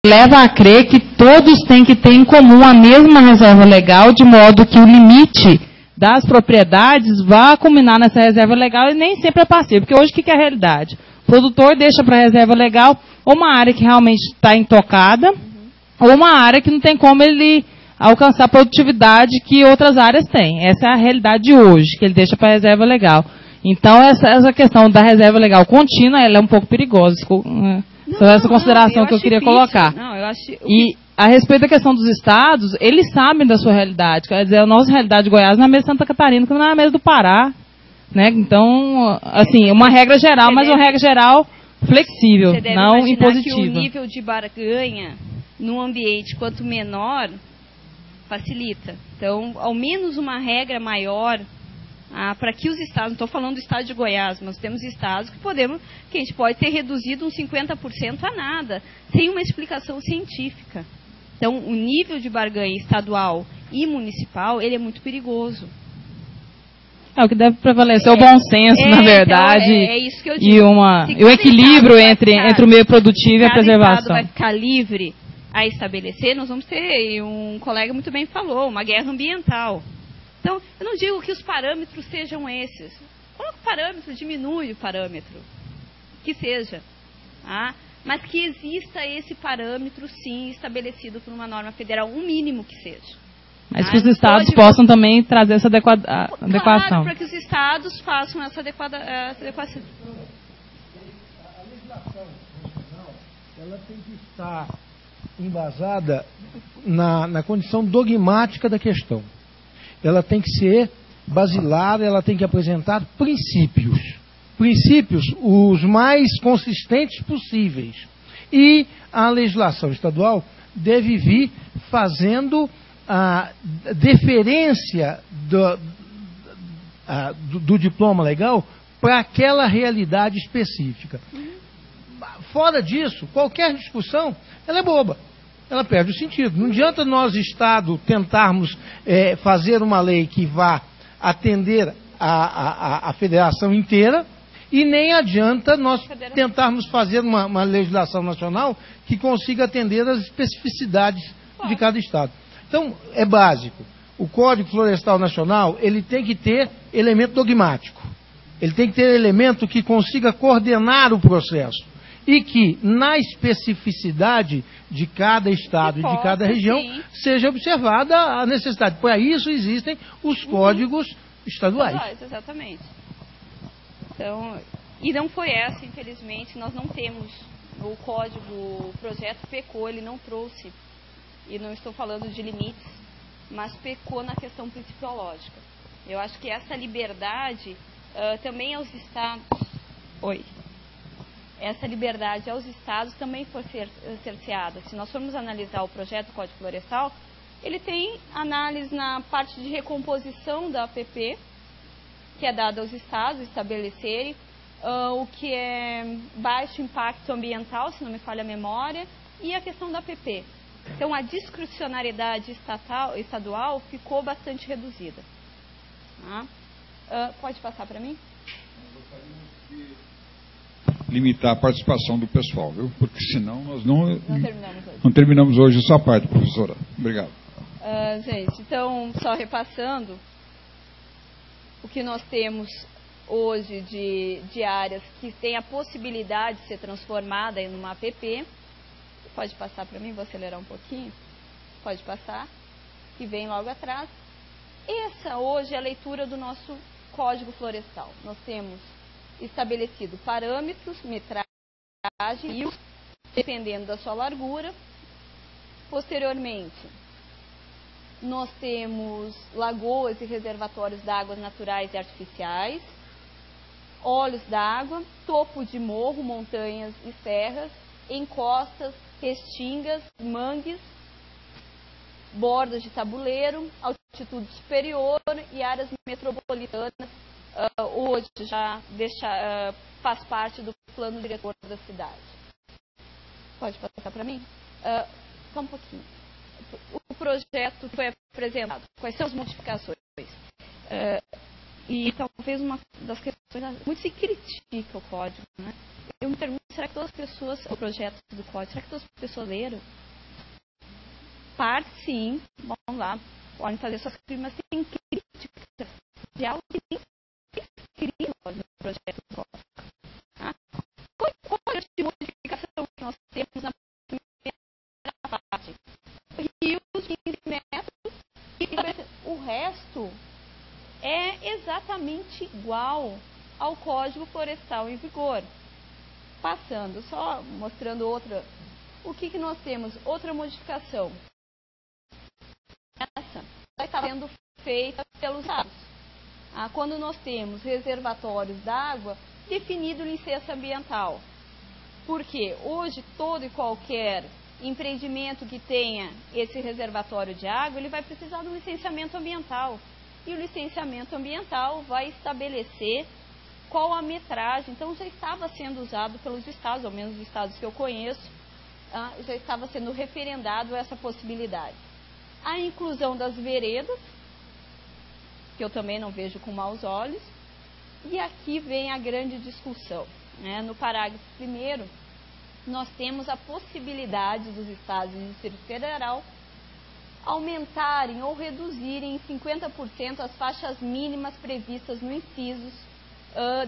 leva a crer que todos têm que ter em comum a mesma reserva legal, de modo que o limite das propriedades vá culminar nessa reserva legal e nem sempre é passivo. Porque hoje o que é a realidade? O produtor deixa para a reserva legal ou uma área que realmente está intocada, ou uma área que não tem como ele alcançar a produtividade que outras áreas têm. Essa é a realidade de hoje, que ele deixa para a reserva legal. Então, essa questão da reserva legal contínua, ela é um pouco perigosa. Essa consideração que eu queria colocar. E a respeito da questão dos estados, eles sabem da sua realidade. Quer dizer, a nossa realidade de Goiás não é a mesma de Santa Catarina, que não é a mesma do Pará. Né? Então, assim, uma regra geral, mas uma regra geral flexível, não impositiva. Que o nível de barganha num ambiente quanto menor facilita. Então, ao menos uma regra maior para que os estados, não estou falando do estado de Goiás, mas temos estados que a gente pode ter reduzido uns 50% a nada, sem uma explicação científica. Então, o nível de barganha estadual e municipal, ele é muito perigoso. O que deve prevalecer é o bom senso, na verdade, então, é isso que eu digo. E o equilíbrio entre o meio produtivo e a preservação. Se cada estado vai ficar livre a estabelecer, nós vamos ter, um colega muito bem falou, uma guerra ambiental. Então, eu não digo que os parâmetros sejam esses. Coloca o parâmetro, diminui o parâmetro. Que seja. Mas que exista esse parâmetro, sim, estabelecido por uma norma federal, um mínimo que seja. Mas que os estados possam também trazer essa adequação. Claro, para que os estados façam essa adequação. A legislação constitucional, ela tem que estar embasada na condição dogmática da questão. Ela tem que ser basilar, ela tem que apresentar princípios. Princípios os mais consistentes possíveis. E a legislação estadual deve vir fazendo a deferência do diploma legal para aquela realidade específica. Fora disso, qualquer discussão, ela é boba. Ela perde o sentido. Não adianta nós, Estado, tentarmos fazer uma lei que vá atender a federação inteira, e nem adianta nós tentarmos fazer uma legislação nacional que consiga atender as especificidades de cada Estado. Então, é básico. O Código Florestal Nacional, ele tem que ter elemento dogmático. Ele tem que ter elemento que consiga coordenar o processo. E que, na especificidade de cada estado e de cada região, seja observada a necessidade. Para isso existem os códigos estaduais. Exatamente. Então, e não foi essa, infelizmente, nós não temos o código, o projeto pecou, ele não trouxe, e não estou falando de limites, mas pecou na questão principiológica. Eu acho que essa liberdade também aos estados... Essa liberdade aos estados também foi cerceada. Se nós formos analisar o projeto Código Florestal, ele tem análise na parte de recomposição da APP, que é dada aos estados estabelecerem o que é baixo impacto ambiental, se não me falha a memória, e a questão da APP. Então, a discricionariedade estadual ficou bastante reduzida. Pode passar para mim? Limitar a participação do pessoal, viu? Porque senão nós não terminamos hoje essa parte, professora. Obrigado. Gente, então, só repassando, o que nós temos hoje de áreas que têm a possibilidade de ser transformada em uma APP. Pode passar para mim, vou acelerar um pouquinho. Pode passar. Que vem logo atrás. Essa hoje é a leitura do nosso Código Florestal. Nós temos estabelecido parâmetros, metragem, rios, dependendo da sua largura. Posteriormente, nós temos lagoas e reservatórios de águas naturais e artificiais, olhos d'água, topo de morro, montanhas e serras, encostas, restingas, mangues, bordas de tabuleiro, altitude superior e áreas metropolitanas. Hoje já faz parte do plano diretor da cidade. Pode passar para mim? Só um pouquinho. O projeto foi apresentado. Quais são as modificações? E talvez uma das questões... Muito se critica o código, né? Eu me pergunto, será que todas as pessoas, o projeto do código, será que todas as pessoas leram? Parte sim, vamos lá, podem fazer suas críticas, mas tem críticas de algo que nem escrito no projeto do código. Qual é a de modificação que nós temos na primeira parte? Rios, 15 metros, e o resto é exatamente igual ao Código Florestal em vigor. Passando, só mostrando outra. O que nós temos? Outra modificação. Essa está sendo feita pelos estados. Quando nós temos reservatórios d'água, definido licença ambiental. Porque hoje todo e qualquer empreendimento que tenha esse reservatório de água, ele vai precisar de um licenciamento ambiental. E o licenciamento ambiental vai estabelecer qual a metragem. Então já estava sendo usado pelos estados, ao menos os estados que eu conheço, já estava sendo referendado essa possibilidade. A inclusão das veredas, que eu também não vejo com maus olhos, e aqui vem a grande discussão. No parágrafo 1º, nós temos a possibilidade dos estados e do Distrito Federal aumentarem ou reduzirem em 50% as faixas mínimas previstas no incisos,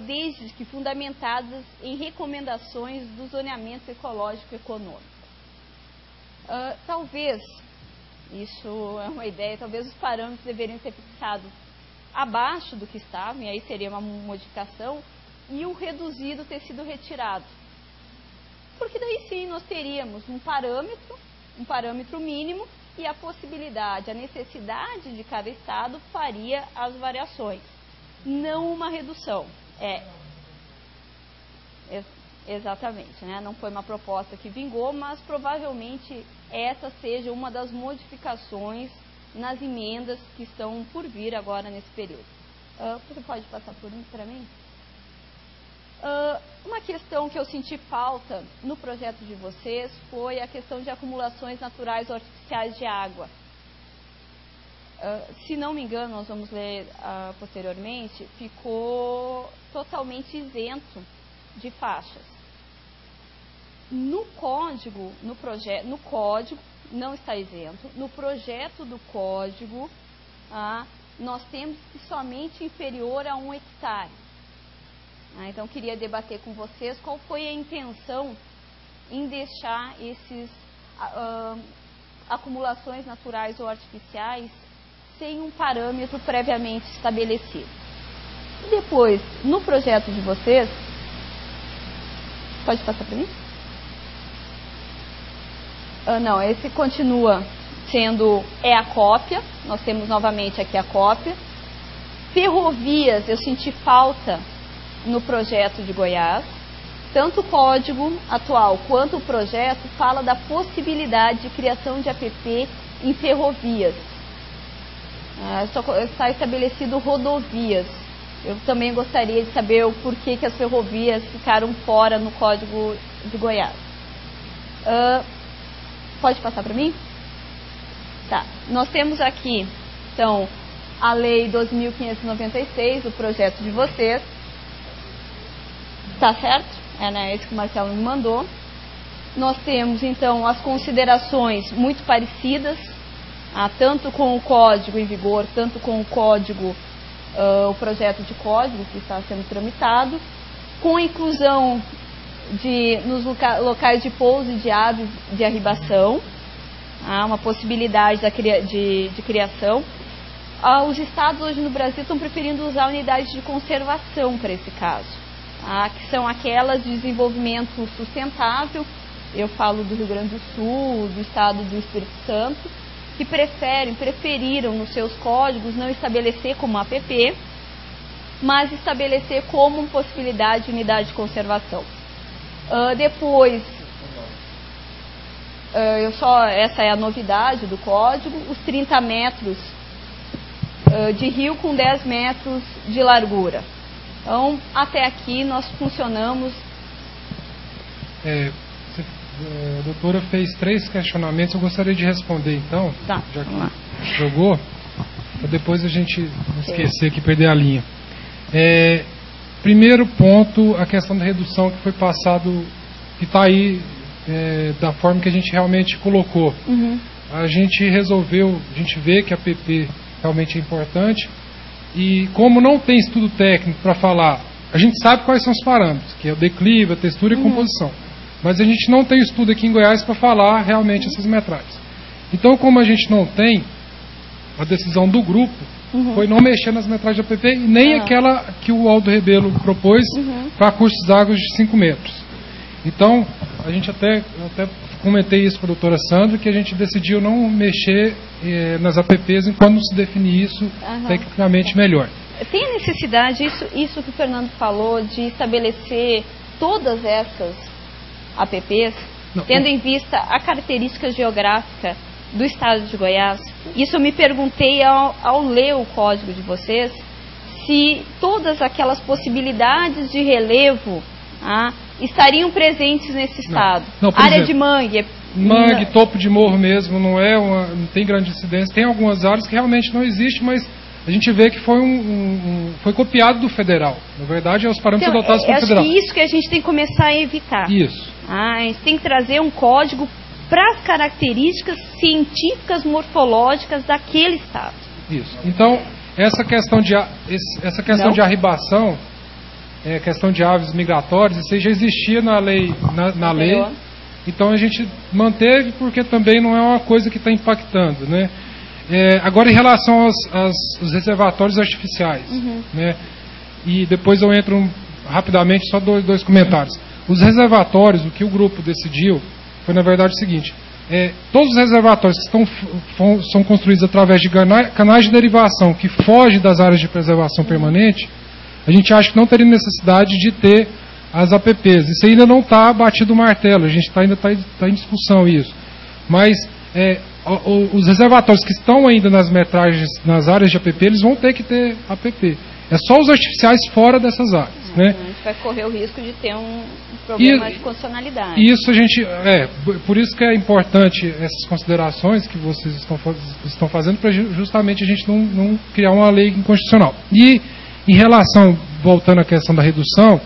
desde que fundamentadas em recomendações do zoneamento ecológico econômico. Talvez, isso é uma ideia, talvez os parâmetros deveriam ser fixados abaixo do que estavam, e aí seria uma modificação, e o reduzido ter sido retirado. Porque daí sim nós teríamos um parâmetro mínimo, e a possibilidade, a necessidade de cada estado faria as variações, não uma redução. Exatamente, não foi uma proposta que vingou, mas provavelmente essa seja uma das modificações nas emendas que estão por vir agora nesse período. Você pode passar para mim? Uma questão que eu senti falta no projeto de vocês foi a questão de acumulações naturais ou artificiais de água. Se não me engano, nós vamos ler posteriormente, ficou totalmente isento de faixas. No código, no código não está isento. No projeto do código, nós temos que somente inferior a 1 hectare. Então, queria debater com vocês qual foi a intenção em deixar esses acumulações naturais ou artificiais sem um parâmetro previamente estabelecido. E depois, no projeto de vocês, pode passar para mim? Não, esse continua sendo, a cópia, nós temos novamente aqui a cópia. Ferrovias, eu senti falta no projeto de Goiás. Tanto o código atual quanto o projeto fala da possibilidade de criação de APP em ferrovias. Só está estabelecido rodovias. Eu também gostaria de saber o porquê que as ferrovias ficaram fora no código de Goiás. Pode passar para mim? Tá. Nós temos aqui, então, a Lei 12.596, o projeto de vocês. Tá certo? Esse que o Marcelo me mandou. Nós temos, então, as considerações muito parecidas, tanto com o código em vigor, tanto com o código, o projeto de código que está sendo tramitado, com a inclusão nos locais de pouso de aves de arribação, uma possibilidade de criação. Os estados hoje no Brasil estão preferindo usar unidades de conservação para esse caso, que são aquelas de desenvolvimento sustentável. Eu falo do Rio Grande do Sul, do estado do Espírito Santo, que preferiram nos seus códigos não estabelecer como APP, mas estabelecer como possibilidade de unidade de conservação. Depois, essa é a novidade do código, os 30 metros de rio com 10 metros de largura. Então, até aqui nós funcionamos. A doutora fez 3 questionamentos, eu gostaria de responder então, tá, já que jogou, para depois a gente não esquecer que perder a linha. Primeiro ponto, a questão da redução que foi passado, que está aí da forma que a gente realmente colocou. A gente resolveu, a gente vê que a PP realmente é importante, e como não tem estudo técnico para falar, a gente sabe quais são os parâmetros, que é o declive, a textura e a composição, mas a gente não tem estudo aqui em Goiás para falar realmente essas metragens. Então, como a gente não tem, a decisão do grupo foi não mexer nas metragens da PP, e nem aquela que o Aldo Rebelo propôs para cursos d'água de 5 metros. Então, a gente até comentei isso com a doutora Sandra, que a gente decidiu não mexer nas APPs enquanto não se definir isso tecnicamente melhor. Tem a necessidade, isso que o Fernando falou, de estabelecer todas essas APPs, tendo em vista a característica geográfica do estado de Goiás? Isso eu me perguntei ao ler o código de vocês, se todas aquelas possibilidades de relevo estariam presentes nesse estado. Não, área exemplo, de mangue. Mangue, topo de morro mesmo, não tem grande incidência. Tem algumas áreas que realmente não existe, mas a gente vê que foi copiado do federal. Na verdade, é os parâmetros adotados pelo federal. Acho que isso que a gente tem que começar a evitar. Isso. A gente tem que trazer um código para as características científicas morfológicas daquele estado. Isso. Então, essa questão de arribação, questão de aves migratórias, isso já existia na lei. Na lei. Então a gente manteve, porque também não é uma coisa que está impactando, né? Agora, em relação aos reservatórios artificiais, né? E depois eu entro rapidamente, só dois comentários. Os reservatórios, o que o grupo decidiu foi, na verdade, o seguinte: todos os reservatórios que são construídos através de canais de derivação que fogem das áreas de preservação permanente, a gente acha que não teria necessidade de ter as APPs. Isso ainda não está batido o martelo, a gente ainda está em discussão isso. Mas os reservatórios que estão ainda nas metragens, nas áreas de APP, eles vão ter que ter APP. É só os artificiais fora dessas áreas. Né? A gente vai correr o risco de ter um problema de condicionalidade. Isso a gente, por isso que é importante essas considerações que vocês estão fazendo, para justamente a gente não criar uma lei inconstitucional. E em relação, voltando à questão da redução,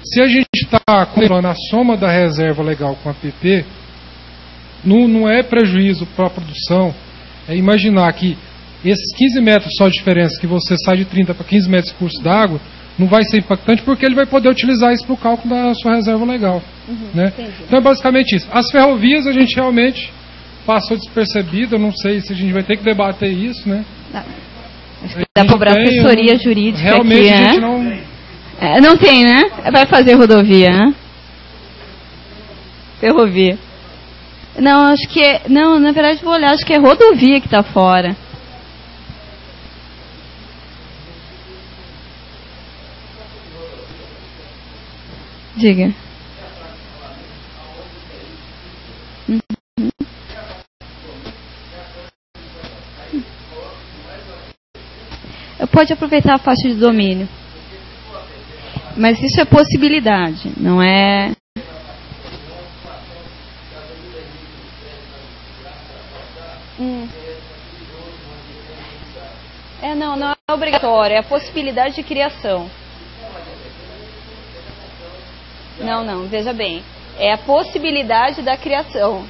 se a gente está controlando a soma da reserva legal com a APP, não é prejuízo para a produção. É imaginar que esses 15 metros só de diferença, que você sai de 30 para 15 metros de curso d'água, não vai ser impactante, porque ele vai poder utilizar isso para o cálculo da sua reserva legal. Né? Então é basicamente isso. As ferrovias a gente realmente passou despercebido, eu não sei se a gente vai ter que debater isso, né? Acho que dá para cobrar assessoria jurídica realmente aqui, a gente não... não tem, né? Vai fazer rodovia, né? Ferrovia. Não, acho que não, na verdade vou olhar, acho que é rodovia que está fora. Diga. Pode aproveitar a faixa de domínio. Mas isso é possibilidade, não é... Não é obrigatório, é a possibilidade de criação. Não, veja bem. É a possibilidade da criação.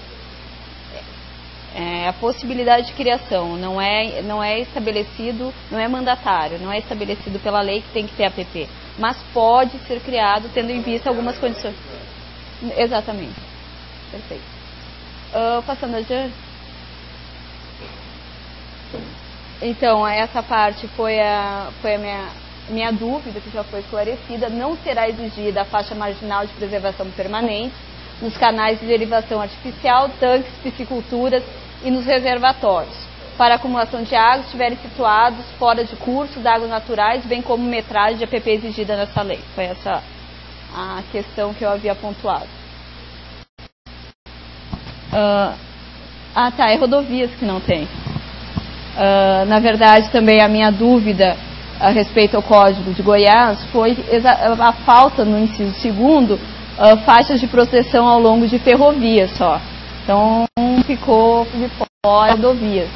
É a possibilidade de criação. Não é estabelecido, não é mandatário, não é estabelecido pela lei que tem que ter APP. Mas pode ser criado tendo em vista algumas condições. Exatamente. Perfeito. Passando adiante. Então, essa parte foi a minha dúvida, que já foi esclarecida. Não será exigida a faixa marginal de preservação permanente nos canais de derivação artificial, tanques, pisciculturas e nos reservatórios, para acumulação de água estiverem situados fora de curso de águas naturais, bem como metragem de APP exigida nessa lei. Foi essa a questão que eu havia pontuado. É rodovias que não tem. Na verdade, também a minha dúvida a respeito ao Código de Goiás foi a falta no inciso 2º, faixas de proteção ao longo de ferrovias só. Então, ficou de fora rodovias.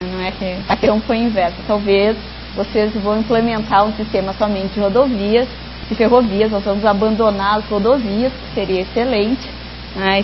Não é que a questão foi inversa. Talvez vocês vão implementar um sistema somente de rodovias, de ferrovias, nós vamos abandonar as rodovias, que seria excelente, né?